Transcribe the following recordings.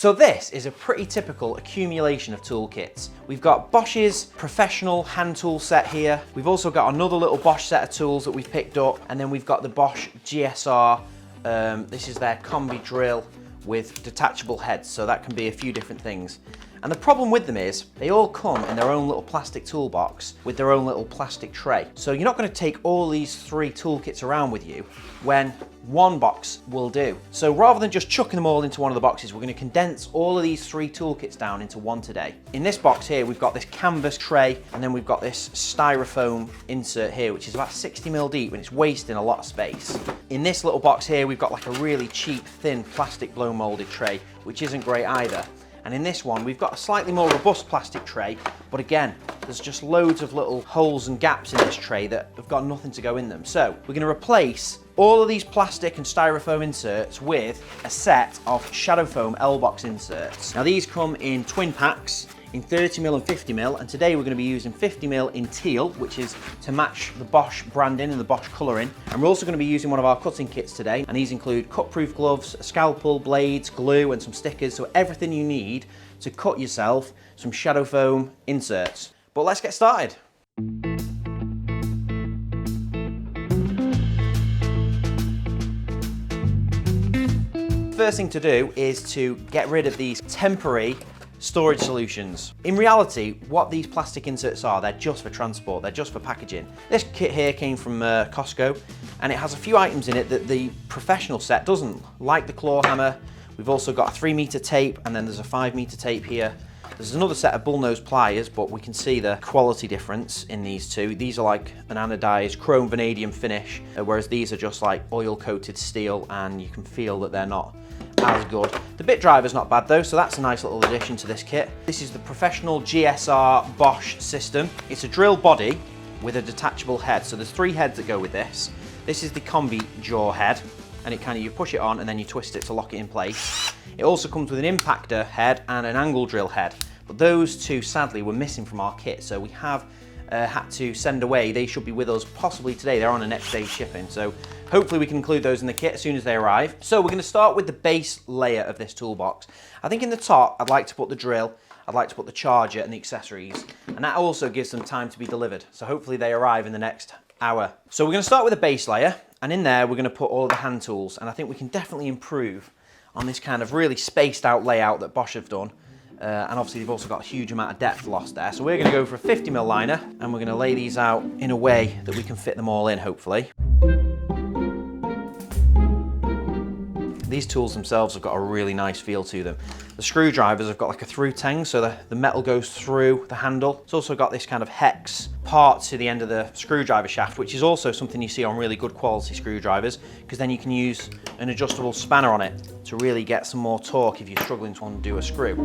So this is a pretty typical accumulation of toolkits. We've got Bosch's professional hand tool set here. We've also got another little Bosch set of tools that we've picked up, and then we've got the Bosch GSR. This is their Combi Drill with detachable heads, so that can be a few different things. And the problem with them is they all come in their own little plastic toolbox with their own little plastic tray. So you're not going to take all these 3 toolkits around with you when one box will do. So rather than just chucking them all into one of the boxes, we're going to condense all of these 3 toolkits down into one today. In this box here, we've got this canvas tray, and then we've got this styrofoam insert here, which is about 60mm deep, and it's wasting a lot of space. In this little box here, we've got like a really cheap, thin plastic blow molded tray, which isn't great either. And in this one, we've got a slightly more robust plastic tray, but again, there's just loads of little holes and gaps in this tray that have got nothing to go in them. So we're gonna replace all of these plastic and styrofoam inserts with a set of shadow foam L-BOXX inserts. Now these come in twin packs in 30mm and 50mm, and today we're going to be using 50mm in teal, which is to match the Bosch branding and the Bosch colouring. And we're also going to be using one of our cutting kits today, and these include cut-proof gloves, a scalpel, blades, glue and some stickers, so everything you need to cut yourself some shadow foam inserts. But let's get started. First thing to do is to get rid of these temporary storage solutions. In reality, what these plastic inserts are, they're just for transport, they're just for packaging. This kit here came from Costco, and it has a few items in it that the professional set doesn't, like the claw hammer. We've also got a 3-meter tape, and then there's a 5-meter tape here. There's another set of bullnose pliers, but we can see the quality difference in these two. These are like an anodized chrome vanadium finish, whereas these are just like oil-coated steel, and you can feel that they're not as good. The bit driver's not bad though, so that's a nice little addition to this kit. This is the professional GSR Bosch system. It's a drill body with a detachable head. So there's 3 heads that go with this. This is the combi jaw head, and it kind of, you push it on and then you twist it to lock it in place. It also comes with an impactor head and an angle drill head, but those 2 sadly were missing from our kit, so we have had to send away. They should be with us possibly today. They're on a next day shipping, so hopefully we can include those in the kit as soon as they arrive. So we're going to start with the base layer of this toolbox. I think in the top I'd like to put the drill, I'd like to put the charger and the accessories, and that also gives them time to be delivered, so hopefully they arrive in the next hour. So we're going to start with a base layer, and in there we're going to put all of the hand tools, and I think we can definitely improve on this kind of really spaced out layout that Bosch have done. And obviously they've also got a huge amount of depth lost there. So we're going to go for a 50mm liner, and we're going to lay these out in a way that we can fit them all in, hopefully. These tools themselves have got a really nice feel to them. The screwdrivers have got like a through tang, so the metal goes through the handle. It's also got this kind of hex part to the end of the screwdriver shaft, which is also something you see on really good quality screwdrivers, because then you can use an adjustable spanner on it to really get some more torque if you're struggling to undo a screw.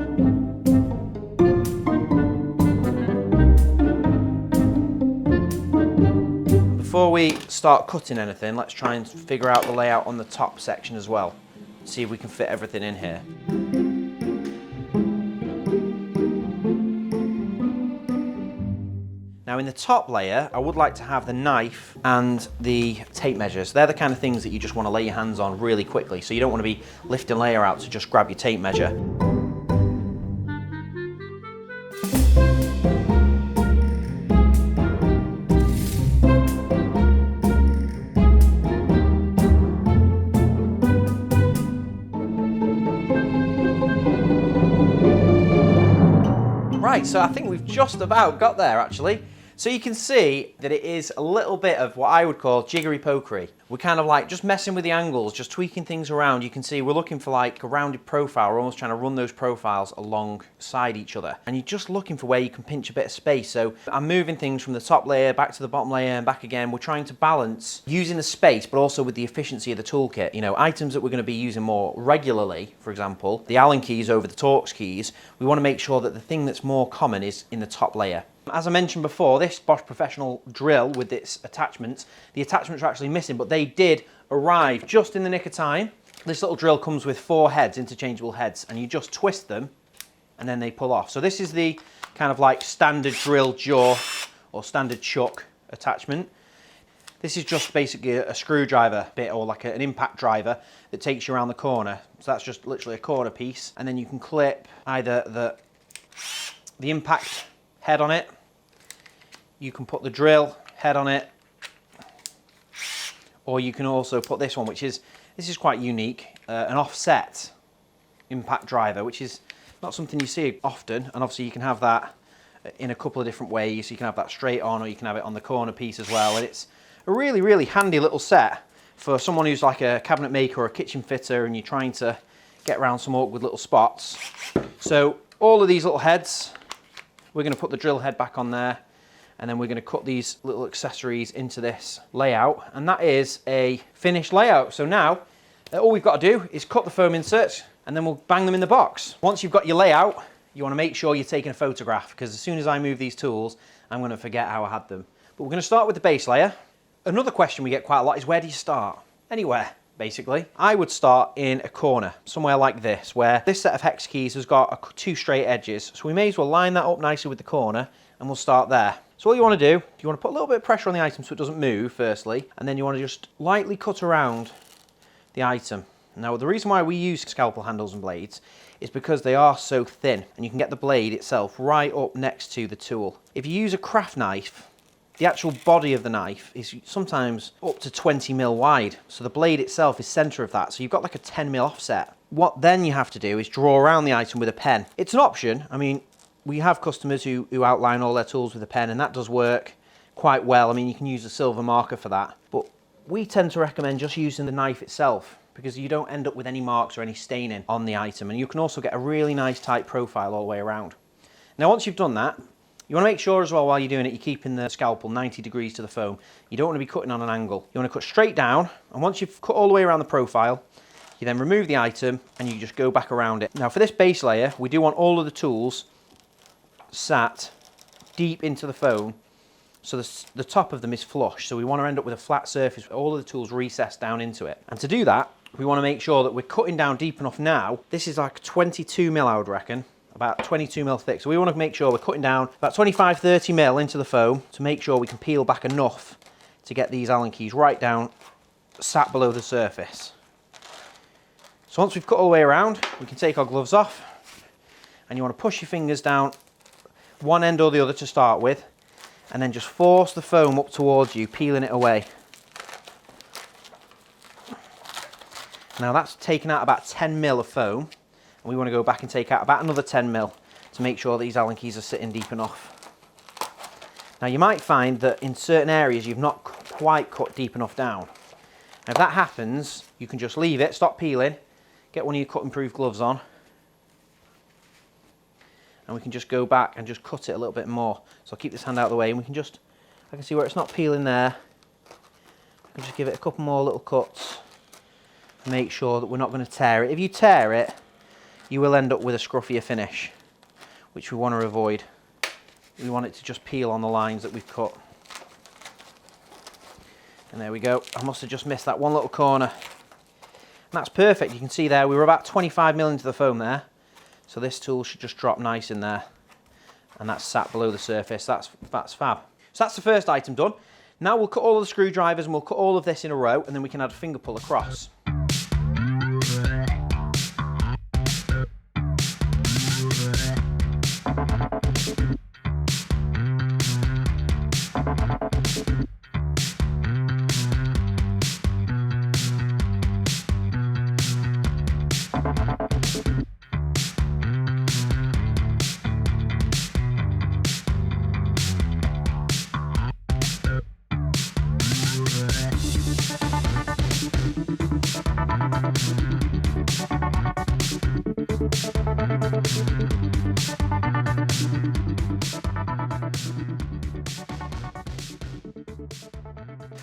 Before we start cutting anything, let's try and figure out the layout on the top section as well. See if we can fit everything in here. Now in the top layer, I would like to have the knife and the tape measures. They're the kind of things that you just want to lay your hands on really quickly, so you don't want to be lifting layer out to just grab your tape measure. Right, so I think we've just about got there actually. So you can see that it is a little bit of what I would call jiggery-pokery. We're kind of like just messing with the angles, just tweaking things around. You can see we're looking for like a rounded profile. We're almost trying to run those profiles alongside each other. And you're just looking for where you can pinch a bit of space. So I'm moving things from the top layer back to the bottom layer and back again. We're trying to balance using the space, but also with the efficiency of the toolkit. You know, items that we're going to be using more regularly, for example, the Allen keys over the Torx keys, we want to make sure that the thing that's more common is in the top layer. As I mentioned before, this Bosch Professional drill with its attachments, the attachments are actually missing, but they did arrive just in the nick of time. This little drill comes with 4 heads, interchangeable heads, and you just twist them and then they pull off. So this is the kind of like standard drill jaw or standard chuck attachment. This is just basically a screwdriver bit, or like an impact driver that takes you around the corner. So that's just literally a corner piece, and then you can clip either the impact head on it, you can put the drill head on it, or you can also put this one, this is quite unique, an offset impact driver, which is not something you see often. And obviously you can have that in a couple of different ways. You can have that straight on, or you can have it on the corner piece as well. And it's a really, really handy little set for someone who's like a cabinet maker or a kitchen fitter and you're trying to get around some awkward little spots. So all of these little heads, we're going to put the drill head back on there, and then we're going to cut these little accessories into this layout, and that is a finished layout. So now all we've got to do is cut the foam inserts, and then we'll bang them in the box. Once you've got your layout, you want to make sure you're taking a photograph, because as soon as I move these tools, I'm going to forget how I had them. But we're going to start with the base layer. Another question we get quite a lot is, where do you start? Anywhere, basically. I would start in a corner, somewhere like this, where this set of hex keys has got two straight edges. So we may as well line that up nicely with the corner, and we'll start there. So all you want to do, you want to put a little bit of pressure on the item so it doesn't move, firstly, and then you want to just lightly cut around the item. Now, the reason why we use scalpel handles and blades is because they are so thin, and you can get the blade itself right up next to the tool. If you use a craft knife, the actual body of the knife is sometimes up to 20 mil wide, so the blade itself is center of that, so you've got like a 10 mil offset. What then you have to do is draw around the item with a pen. It's an option. I mean, we have customers who outline all their tools with a pen, and that does work quite well. I mean, you can use a silver marker for that, but we tend to recommend just using the knife itself, because you don't end up with any marks or any staining on the item, and you can also get a really nice tight profile all the way around. Now, once you've done that, you want to make sure as well, while you're doing it, you're keeping the scalpel 90 degrees to the foam. You don't want to be cutting on an angle. You want to cut straight down, and once you've cut all the way around the profile, you then remove the item and you just go back around it. Now, for this base layer, we do want all of the tools sat deep into the foam, so the top of them is flush. So we want to end up with a flat surface with all of the tools recessed down into it. And to do that, we want to make sure that we're cutting down deep enough now. This is like 22 mil, I would reckon. About 22 mil thick. So we want to make sure we're cutting down about 25-30 mil into the foam to make sure we can peel back enough to get these Allen keys right down, sat below the surface. So once we've cut all the way around, we can take our gloves off, and you want to push your fingers down one end or the other to start with, and then just force the foam up towards you, peeling it away. Now that's taken out about 10 mil of foam, and we want to go back and take out about another 10 mil to make sure these Allen keys are sitting deep enough. Now you might find that in certain areas you've not quite cut deep enough down. Now if that happens, you can just leave it, stop peeling, get one of your cut-and-proof gloves on, and we can just go back and just cut it a little bit more. So I'll keep this hand out of the way, and we can just, I can see where it's not peeling there. I can just give it a couple more little cuts and make sure that we're not going to tear it. If you tear it, you will end up with a scruffier finish, which we want to avoid. We want it to just peel on the lines that we've cut. And there we go. I must have just missed that one little corner. And that's perfect. You can see there we were about 25 mil into the foam there. So this tool should just drop nice in there. And that's sat below the surface. That's fab. So that's the first item done. Now we'll cut all of the screwdrivers and we'll cut all of this in a row, and then we can add a finger pull across.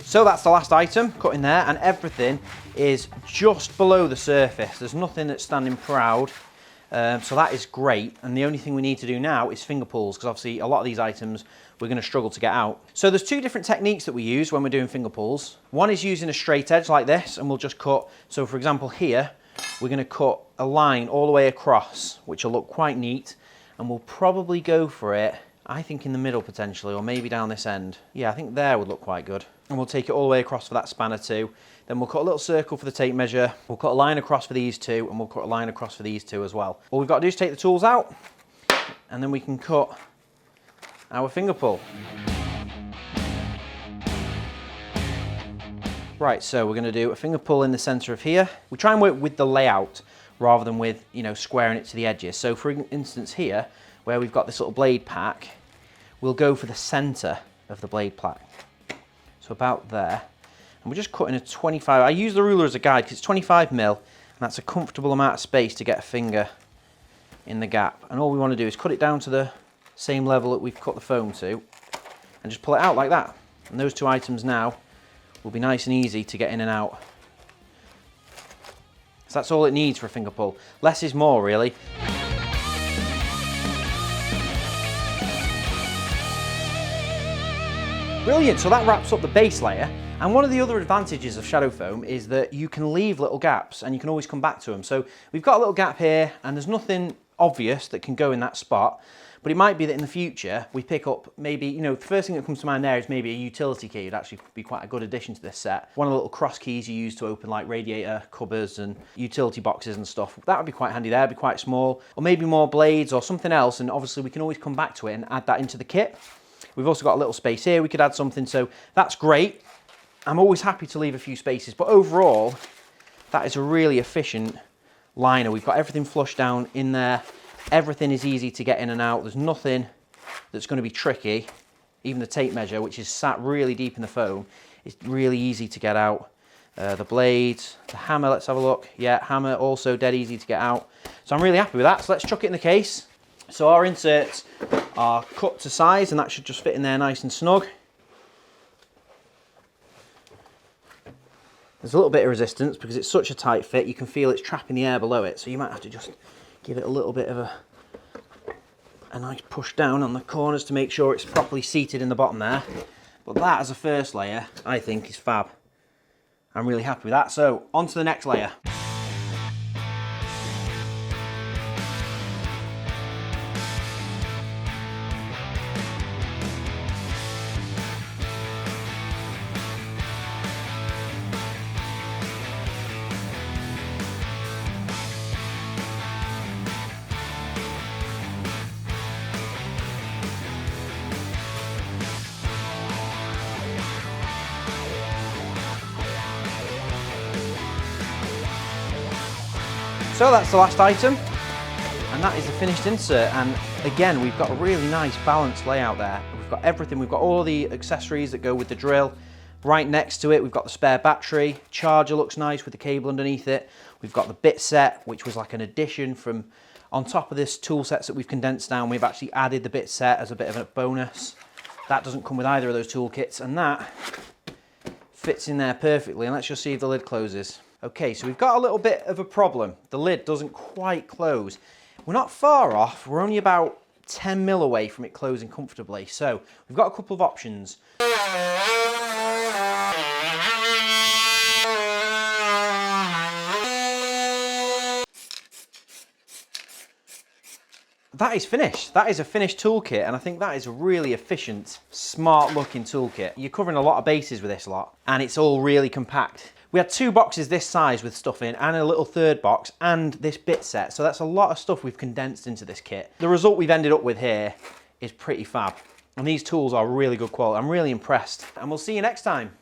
So that's the last item, cut in there, and everything is just below the surface. There's nothing that's standing proud, so that is great. And the only thing we need to do now is finger pulls, because obviously a lot of these items we're going to struggle to get out. So there's two different techniques that we use when we're doing finger pulls. One is using a straight edge like this, and we'll just cut. So for example here, we're going to cut a line all the way across, which will look quite neat, and we'll probably go for it. I think in the middle potentially, or maybe down this end. Yeah, I think there would look quite good. And we'll take it all the way across for that spanner too. Then we'll cut a little circle for the tape measure. We'll cut a line across for these two, and we'll cut a line across for these two as well. All we've got to do is take the tools out, and then we can cut our finger pull. Right, so we're going to do a finger pull in the center of here. We try and work with the layout rather than with, you know, squaring it to the edges. So for instance here, where we've got this little blade pack, we'll go for the center of the blade pack. So about there. And we're just cutting a 25, I use the ruler as a guide because it's 25 mil, and that's a comfortable amount of space to get a finger in the gap. And all we want to do is cut it down to the same level that we've cut the foam to, and just pull it out like that. And those two items now will be nice and easy to get in and out. So that's all it needs for a finger pull. Less is more, really. Brilliant, so that wraps up the base layer. And one of the other advantages of shadow foam is that you can leave little gaps and you can always come back to them. So we've got a little gap here and there's nothing obvious that can go in that spot, but it might be that in the future we pick up maybe, you know, the first thing that comes to mind there is maybe a utility key. It'd actually be quite a good addition to this set. One of the little cross keys you use to open like radiator cupboards and utility boxes and stuff. That would be quite handy there, it'd be quite small. Or maybe more blades or something else, and obviously we can always come back to it and add that into the kit. We've also got a little space here, we could add something, so that's great. I'm always happy to leave a few spaces, but overall, that is a really efficient liner. We've got everything flushed down in there. Everything is easy to get in and out. There's nothing that's going to be tricky. Even the tape measure, which is sat really deep in the foam, is really easy to get out. The blades, the hammer, let's have a look. Yeah, hammer also dead easy to get out. So I'm really happy with that. So let's chuck it in the case. So our inserts are cut to size, and that should just fit in there nice and snug. There's a little bit of resistance because it's such a tight fit, you can feel it's trapping the air below it, so you might have to just give it a little bit of a nice push down on the corners to make sure it's properly seated in the bottom there. But that as a first layer, I think is fab. I'm really happy with that. So on to the next layer. So that's the last item, and that is the finished insert. And again, we've got a really nice balanced layout there. We've got everything, we've got all the accessories that go with the drill. Right next to it, we've got the spare battery. Charger looks nice with the cable underneath it. We've got the bit set, which was like an addition from on top of this tool sets that we've condensed down. We've actually added the bit set as a bit of a bonus. That doesn't come with either of those tool kits, and that fits in there perfectly. And let's just see if the lid closes. Okay, so we've got a little bit of a problem. The lid doesn't quite close. We're not far off, we're only about 10 mil away from it closing comfortably. So we've got a couple of options. That is finished. That is a finished toolkit, and I think that is a really efficient, smart looking toolkit. You're covering a lot of bases with this lot, and it's all really compact. We had 2 boxes this size with stuff in, and a little third box, and this bit set. So that's a lot of stuff we've condensed into this kit. The result we've ended up with here is pretty fab. And these tools are really good quality. I'm really impressed. And we'll see you next time.